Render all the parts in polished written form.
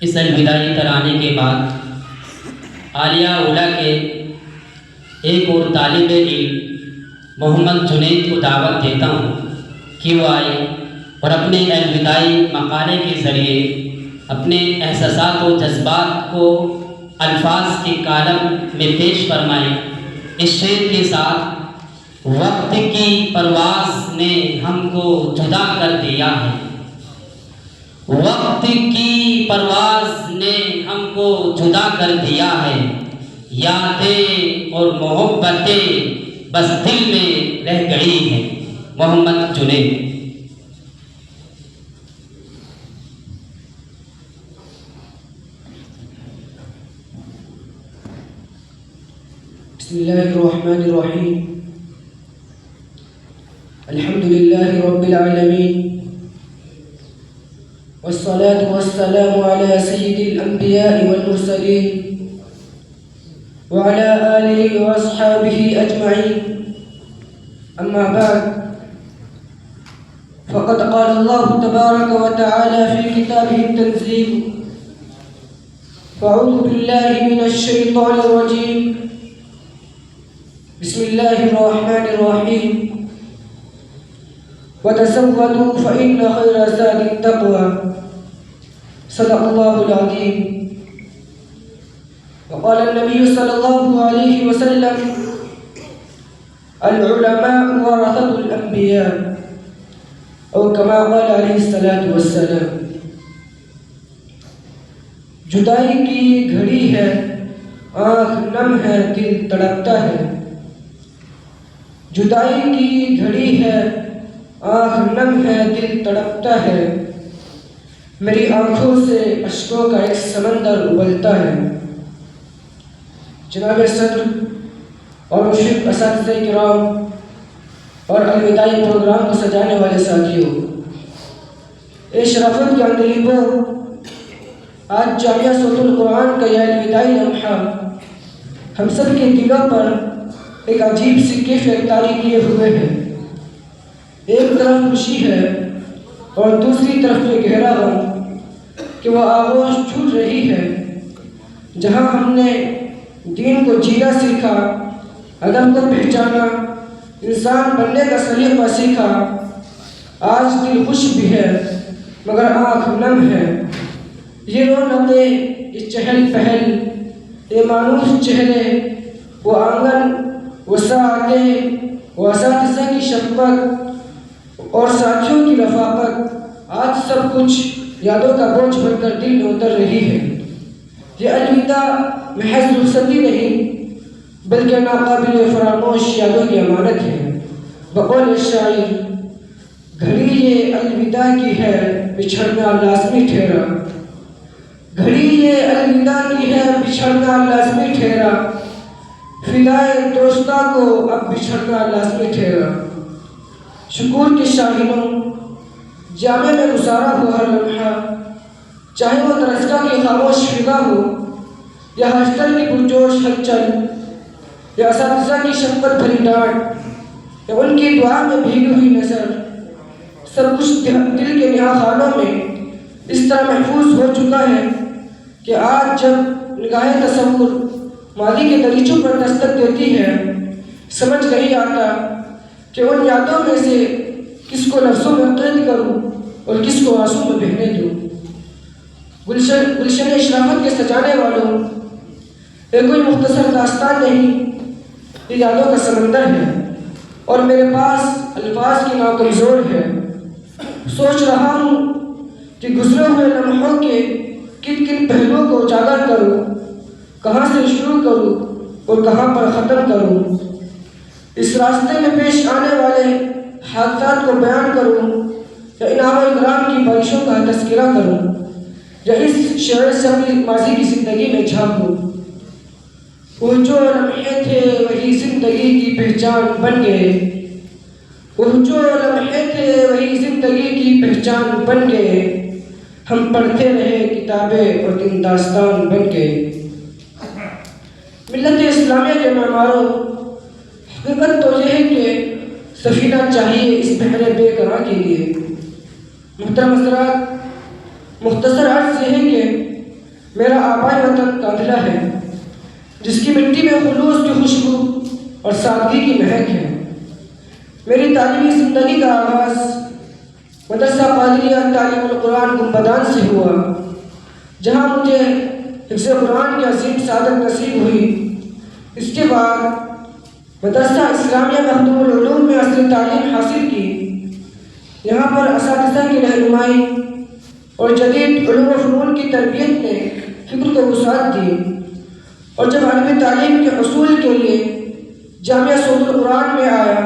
اس الوداعی ترانے کے بعد عالیہ اولیٰ کے ایک اور طالب علم محمد جنید کو دعوت دیتا ہوں کہ وہ آئے اور اپنے الوداعی مقالے کے ذریعے اپنے احساسات و جذبات کو الفاظ کے کالم میں پیش فرمائیں۔ اس شعر کے ساتھ وقت کی پرواز نے ہم کو جدا کر دیا ہے، وقت کی پرواز نے ہم کو جدا کر دیا ہے، یادیں اور محبتیں بس دل میں رہ گئی ہیں۔ محمد جنید۔ بسم اللہ الرحمن الرحیم، الحمد للہ رب العالمین، والصلاة والسلام على سید الانبیاء والمرسلین وعلى آلہ واصحابہ اجمعین، اما بعد فقد قال اللہ تبارک وتعالى في کتابہ التنزیل، فاعوذ باللہ من الشیطان الرجیم، بسم اللہ الرحمن الرحیم، وتزودوا فإن خير زاد التقوى، صدق اللہ العظیم۔ وقال النبی صلی اللہ علیہ وسلم، العلماء ورثة الانبیاء، او کما قال علیہ الصلاۃ والسلام۔ جدائی کی گھڑی ہے، آنکھ نم ہے، دل تڑپتا ہے۔ جدائی کی گھڑی ہے، آنکھ نم ہے، دل تڑپتا ہے، میری آنکھوں سے اشکوں کا ایک سمندر ابلتا ہے۔ جناب صدر اور مشرف اساتذہ کرام اور الوداعی پروگرام کو سجانے والے ساتھیوں، اے شرافت کے اندلیبوں، آج جامعہ صوت القرآن کا یہ الوداعی لمحہ ہم سب کے دلوں پر ایک عجیب سی کیفیت طاری کیے ہوئے ہیں۔ ایک طرف خوشی ہے اور دوسری طرف یہ گہرا غم کہ وہ آغوش چھوٹ رہی ہے جہاں ہم نے دین کو جینا سیکھا، ادب کو پہچانا، انسان بننے کا سلیقہ سیکھا۔ آج دل خوش بھی ہے مگر آنکھ نم ہے۔ یہ رونقیں، یہ چہل پہل، یہ مانوس چہرے، وہ آنگن، وہ ساعتیں، وہ اساتذہ کی شفقت اور ساتھیوں کی رفاقت، آج سب کچھ یادوں کا بوجھ بن کر دل میں اتر رہی ہے۔ یہ الوداع محض رخصتی نہیں بلکہ ناقابل فراموش یادوں کی امانت ہے۔ بقول شاعر، گھڑی یہ الوداع کی ہے، بچھڑنا لازمی ٹھہرا۔ گھڑی یہ الوداع کی ہے، بچھڑنا لازمی ٹھہرا، فدائے دوستاں کو اب بچھڑنا لازمی ٹھہرا۔ شکور کے شاہینوں، جامع میں گزارا ہو ہر لمحہ، چاہے وہ درسگاہ کی خاموش فضا ہو یا ہاسٹل کی پرجوش ہلچل، یا اساتذہ کی شفقت بھری ڈانٹ، یا ان کی دعا میں بھیگی ہوئی نظر، سب کچھ دل کے نہا خانوں میں اس طرح محفوظ ہو چکا ہے کہ آج جب نگاہ تصور ماضی کے دریچوں پر دستک دیتی ہے، سمجھ نہیں آتا کہ ان یادوں میں سے کس کو لفظوں میں قید کروں اور کس کو آنسوں میں بہنے دوں۔ گلشن اشرافت کے سجانے والوں، یہ کوئی مختصر داستان نہیں، یہ یادوں کا سمندر ہے اور میرے پاس الفاظ کی ناو کمزور ہے۔ سوچ رہا ہوں کہ گزرے ہوئے لمحوں کے کن کن پہلوؤں کو اجاگر کروں، کہاں سے شروع کروں اور کہاں پر ختم کروں۔ اس راستے میں پیش آنے والے حادثات کو بیان کروں یا انعام و اکرام کی بارشوں کا تذکرہ کروں، یا اس شعر سے اپنی ماضی کی زندگی میں جھانکوں۔ وہ جو لمحے تھے وہی زندگی کی پہچان بن گئے، وہ جو لمحے تھے وہی زندگی کی پہچان بن گئے، ہم پڑھتے رہے کتابیں اور دن داستان بن گئے۔ ملت اسلامیہ کے معماروں، حقیقت تو یہ ہے کہ سفینہ چاہیے اس بحر بے قرار کے لیے۔ محترم حضرات، مختصر عرض یہ ہے کہ وطن کاندھلا ہے، جس کی مٹی میں خلوص کی خوشبو اور سادگی کی مہک ہے۔ میری تعلیمی زندگی کا آغاز مدرسہ قادریہ تعلیم القرآن گنبدان سے ہوا، جہاں مجھے حفظ قرآن کی عظیم سعادت نصیب ہوئی۔ اس کے بعد مدرسہ اسلامیہ مخدوم العلوم میں اصل تعلیم حاصل کی۔ یہاں پر اساتذہ کی رہنمائی اور جدید علوم و فنون کی تربیت نے فکر کو وسعت دی، اور جب عالمی تعلیم کے حصول کے لیے جامعہ صوت القرآن میں آیا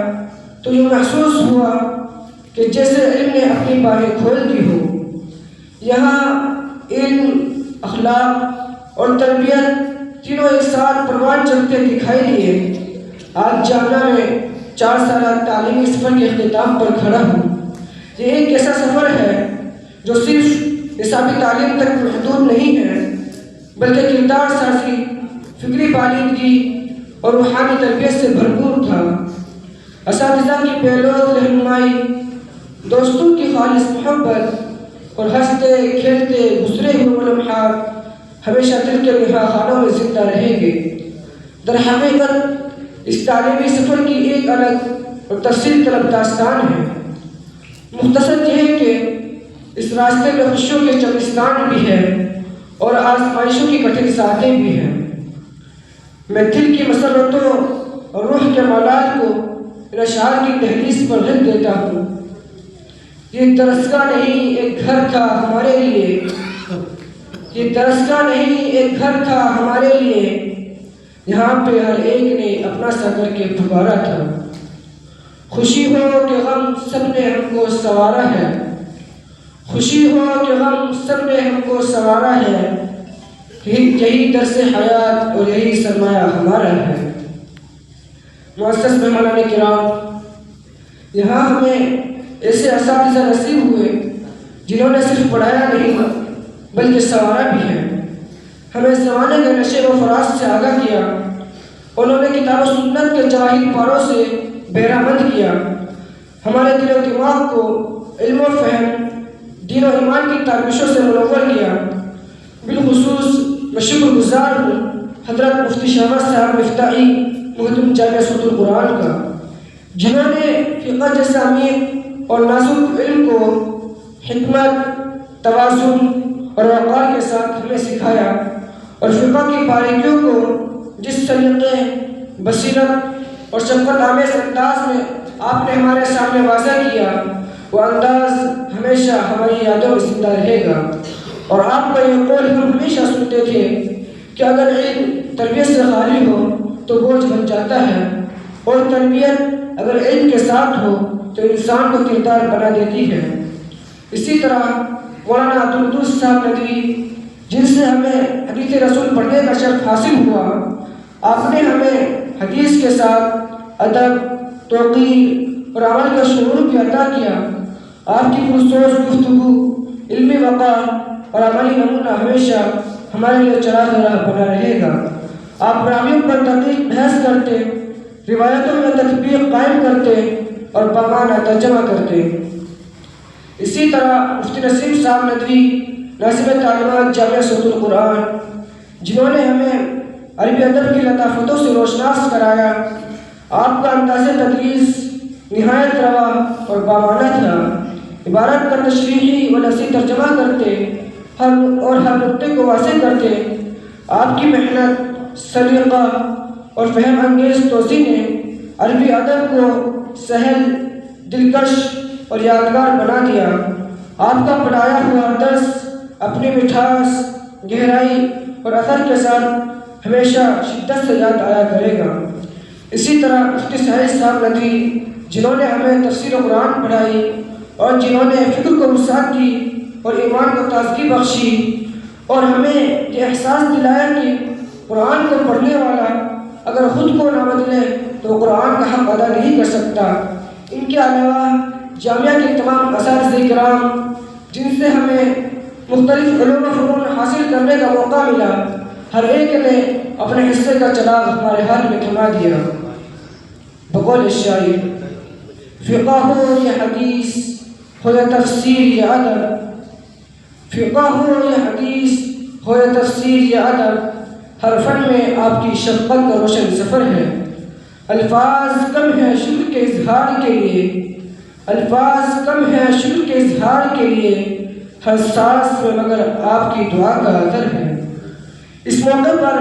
تو یہ محسوس ہوا کہ جیسے علم نے اپنی باہیں کھول دی ہو۔ یہاں علم، اخلاق اور تربیت تینوں ایک ساتھ پروان چڑھتے دکھائی دیے۔ آج جامعہ میں 4 سالہ تعلیمی سفر کے اختتام پر کھڑا ہوں۔ یہ ایک ایسا سفر ہے جو صرف نصابی تعلیم تک محدود نہیں ہے، بلکہ کردار سازی، فکری بالیدگی اور روحانی تربیت سے بھرپور تھا۔ اساتذہ کی بےلوث رہنمائی، دوستوں کی خالص محبت اور ہنستے کھیلتے گزرے ہوئے لمحات ہمیشہ دل کے نہا خانوں میں زندہ رہیں گے۔ در حقیقت اس تعلیمی سفر کی ایک الگ اور تفصیل طلب داستان ہے۔ مختصر یہ ہے کہ اس راستے میں خوشیوں کے چمستان بھی ہے اور آزمائشوں کی کٹھن ساعتیں بھی ہیں۔ میں دل کی مسرتوں اور روح کے ملال کو ان اشعار کی دہلیز پر رکھ دیتا ہوں۔ یہ درسگاہ نہیں ایک گھر تھا ہمارے لیے، یہ درسگاہ نہیں ایک گھر تھا ہمارے لیے، یہاں پہ ہر ایک نے اپنا سا کر کے پکارا تھا۔ خوشی ہو کہ غم سب نے ہم کو سنوارا ہے، خوشی ہو کہ غم سب نے ہم کو سنوارا ہے، یہی درس حیات اور یہی سرمایہ ہمارا ہے۔ معزز مہمانان کرام، یہاں ہمیں ایسے اساتذہ نصیب ہوئے جنہوں نے صرف پڑھایا نہیں بلکہ سنوارا بھی ہے۔ ہمیں زمانے کے نشے و فراز سے آگاہ کیا، انہوں نے کتاب و سنت کے جواہر پاروں سے بہرہ مند کیا، ہمارے دل و دماغ کو علم و فہم، دین و ایمان کی تابشوں سے منور کیا۔ بالخصوص میں شکر گزار ہوں حضرت مفتی شہباز صاحب مفتاحی محترم جامعہ صوت القرآن کا، جنہوں نے فقہ جیسا امیر اور نازک علم کو حکمت، توازن اور وقار کے ساتھ ہمیں سکھایا، اور فقہ کی باریکیوں کو جس سلیقے، بصیرت اور شفقت آمیز انداز میں آپ نے ہمارے سامنے واضح کیا، وہ انداز ہمیشہ ہماری یادوں میں زندہ رہے گا۔ اور آپ کا یہ قول ہم ہمیشہ سنتے تھے کہ اگر علم تربیت سے خالی ہو تو بوجھ بن جاتا ہے، اور تربیت اگر علم کے ساتھ ہو تو انسان کو کردار بنا دیتی ہے۔ اسی طرح مولانا عبدالقدوس صاحب ندوی، جن سے ہمیں حدیث رسول پڑھنے کا شرف حاصل ہوا، آپ نے ہمیں حدیث کے ساتھ ادب، توقیر اور عمل کا شعور بھی عطا کیا۔ آپ کی پرسوچ گفتگو، علمی وقار اور عملی نمونہ ہمیشہ ہمارے لیے چراغ راہ بنا رہے گا۔ آپ راویوں پر دقیق بحث کرتے، روایتوں میں تطبیق قائم کرتے اور بامانہ ترجمہ کرتے۔ اسی طرح مفتی نسیم صاحب ندوی، ناظم تعلیمات جامعہ صوت القرآن، جنہوں نے ہمیں عربی ادب کی لطافتوں سے روشناس کرایا۔ آپ کا انداز تدریس نہایت روا اور بامانہ تھا، عبارت کا تشریحی و لفظی ترجمہ کرتے ہر نقطے کو واضح کرتے۔ آپ کی محنت، سلیقہ اور فہم انگیز توضیح نے عربی ادب کو سہل، دلکش اور یادگار بنا دیا۔ آپ کا پڑھایا ہوا درس اپنی مٹھاس، گہرائی اور اثر کے ساتھ ہمیشہ شدت سے یاد آیا کرے گا۔ اسی طرح مفتی سعید صاحب ندوی، جنہوں نے ہمیں تفسیر قرآن پڑھائی اور جنہوں نے فکر کو وسعت دی اور ایمان کو تازگی بخشی، اور ہمیں یہ احساس دلایا کہ قرآن کو پڑھنے والا اگر خود کو نہ بدلے تو قرآن کا حق ادا نہیں کر سکتا۔ ان کے علاوہ جامعہ کے تمام اساتذہ کرام، جن سے ہمیں مختلف علوم و فنون حاصل کرنے کا موقع ملا، ہر ایک نے اپنے حصے کا چراغ ہمارے ہاتھ میں تھما دیا۔ بقول شاعر، فقہ ہو یا حدیث ہو یا تفسیر یا ادب، فقہ ہو یا حدیث ہو یا تفسیر یا ادب، ہر فن میں آپ کی شفقت کا روشن سفر ہے۔ الفاظ کم ہیں شکر کے اظہار کے لیے، الفاظ کم ہیں شکر کے اظہار کے لیے، ہر سانس میں مگر آپ کی دعا کا اثر ہے۔ اس موقع پر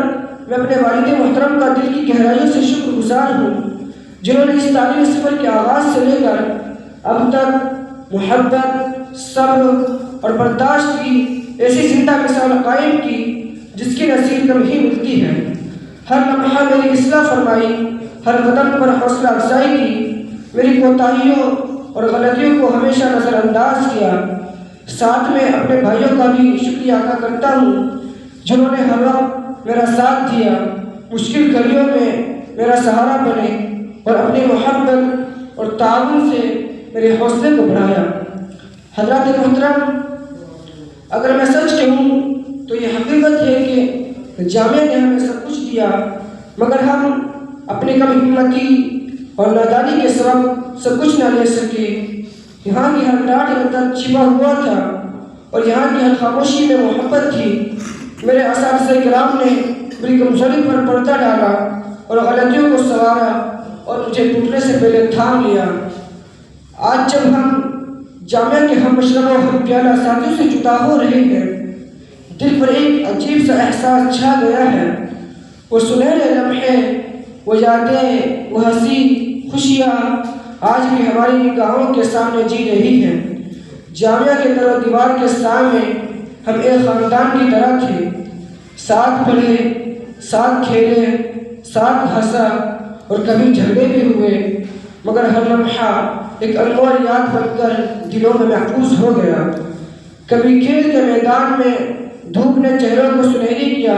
میں اپنے والد محترم کا دل کی گہرائیوں سے شکر گزار ہوں، جنہوں نے اس تعلیمی سفر کے آغاز سے لے کر اب تک محبت، صبر اور برداشت کی ایسی زندہ مثال قائم کی جس کی نصیب کم ہی ملتی ہے۔ ہر لمحہ میری اصلاح فرمائی، ہر قدم پر حوصلہ افزائی کی، میری کوتاہیوں اور غلطیوں کو ہمیشہ نظر انداز کیا۔ ساتھ میں اپنے بھائیوں کا بھی شکریہ ادا کرتا ہوں جنہوں نے ہر وقت میرا ساتھ دیا، مشکل گھڑیوں میں میرا سہارا بنے اور اپنی محبت اور تعاون سے میرے حوصلے کو بڑھایا۔ حضرات محترم، اگر میں سچ کہوں تو یہ حقیقت ہے کہ جامعہ نے ہمیں سب کچھ دیا، مگر ہم اپنی کم ہمتی اور نادانی کے سبب سب کچھ نہ لے سکے۔ یہاں کی ہر ڈاٹ میں درد چھپا ہوا تھا اور یہاں کی ہر خاموشی میں محبت تھی۔ میرے اساتذہ کرام نے میری کمزوری پر پردہ ڈالا اور غلطیوں کو سنوارا اور مجھے ٹوٹنے سے پہلے تھام لیا۔ آج جب ہم جامعہ کے ہم مشرب و ہم پیالہ ساتھیوں سے جدا ہو رہے ہیں، دل پر ایک عجیب سا احساس چھا گیا ہے۔ وہ سنہرے لمحے، وہ یادیں، وہ ہنسی خوشیاں آج بھی ہماری نگاہوں کے سامنے جی رہی ہیں۔ جامعہ کے در و دیوار کے سامنے ہم ایک خاندان کی طرح تھے، ساتھ پڑھے، ساتھ کھیلے، ساتھ ہنسا اور کبھی جھگڑے بھی ہوئے، مگر ہر لمحہ ایک انمول یاد بن کر دلوں میں محفوظ ہو گیا۔ کبھی کھیل کے میدان میں دھوپ نے چہروں کو سنہری کیا،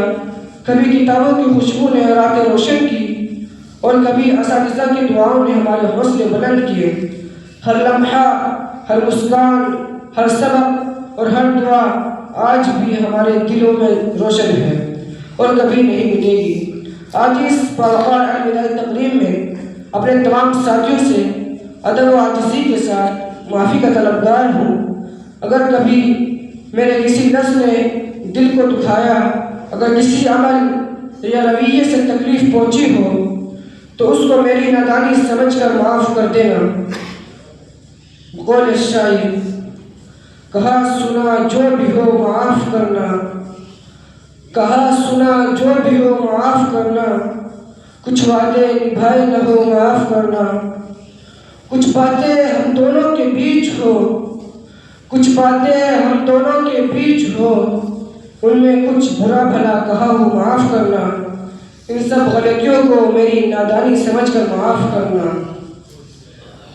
کبھی کتابوں کی خوشبو نے راتیں روشن کی اور کبھی اساتذہ کی دعاؤں نے ہمارے حوصلے بلند کیے۔ ہر لمحہ، ہر مسکان، ہر سبق اور ہر دعا آج بھی ہمارے دلوں میں روشن ہے اور کبھی نہیں مٹے گی۔ آج اس باوقار الوداعی تقریب میں اپنے تمام ساتھیوں سے ادب و عاجزی کے ساتھ معافی کا طلبگار ہوں۔ اگر کبھی میرے کسی لفظ نے دل کو دکھایا، اگر کسی عمل یا رویے سے تکلیف پہنچی ہو تو اس کو میری نادانی سمجھ کر معاف کر دینا۔ قول شاعر، کہا سنا جو بھی ہو معاف کرنا، کہا سنا جو بھی ہو معاف کرنا، کچھ وعدے نبھائے نہ ہو معاف کرنا، کچھ باتیں ہم دونوں کے بیچ ہو، کچھ باتیں ہم دونوں کے بیچ ہو، ان میں کچھ برا بھلا کہا ہو معاف کرنا، ان سب غلطیوں کو میری نادانی سمجھ کر معاف کرنا۔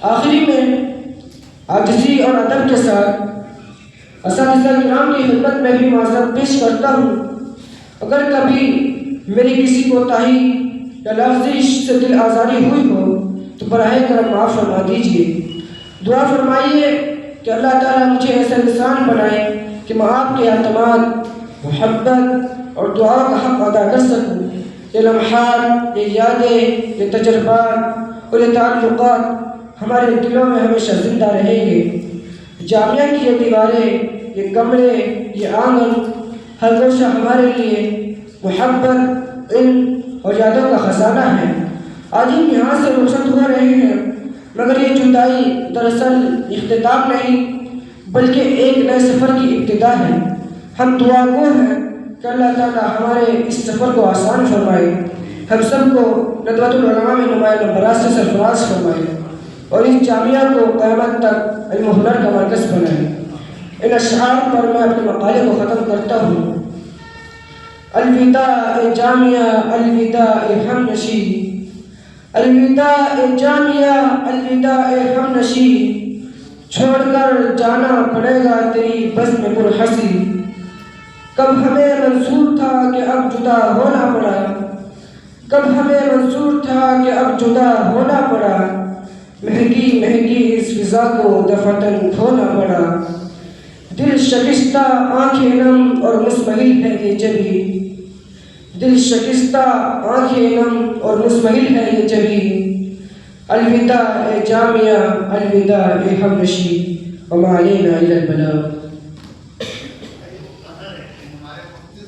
آخری میں عاجزی اور ادب کے ساتھ اساتذہ کرام کی خدمت میں بھی معذرت پیش کرتا ہوں۔ اگر کبھی میری کسی کوتاہی یا لفظش سے دل آزاری ہوئی ہو تو براہ کرم معاف فرما دیجیے۔ دعا فرمائیے کہ اللہ تعالیٰ مجھے ایسا انسان بنائے کہ میں آپ کے اعتماد، محبت اور دعا کا حق ادا کر سکوں۔ یہ لمحات، یہ یادیں، یہ تجربات اور یہ تعلقات ہمارے دلوں میں ہمیشہ زندہ رہیں گے۔ جامعہ کی یہ دیواریں، یہ کمرے، یہ آنگن، ہر گوشہ ہمارے لیے محبت، علم اور یادوں کا خزانہ ہے۔ آج ہم یہاں سے رخصت ہو رہے ہیں، مگر یہ جدائی دراصل اختتام نہیں بلکہ ایک نئے سفر کی ابتدا ہے۔ ہم دعا گو ہیں کہ اللہ تعالیٰ ہمارے اس سفر کو آسان فرمائے، ہم سب کو ندوۃ العلماء میں نمایاں نمبرات سے سرفراز فرمائے اور اس جامعہ کو قیامت تک علم و ہنر کا مرکز بنائے۔ ان اشعار پر میں اپنے مقالے کو ختم کرتا ہوں۔ الوداع جامعہ، الوداع ہم نشی، الوداع جامعہ، الوداع ہم نشی، چھوڑ کر جانا پڑے گا تیری بزم پرحسی۔ کب ہمیں منظور تھا کہ اب جدا ہونا پڑا، کب ہمیں منظور تھا کہ اب جدا ہونا پڑا، مہنگی مہنگی اس فضا کو دفعتاً کھونا پڑا۔ دل شکستہ آنکھیں نم اور مسمحل ہے یہ جبھی، دل شکستہ آنکھیں نم اور مسمحل ہے یہ جبھی، الوداع جامعہ، الوداع ہم نشی، وما علینا الا البلاغ۔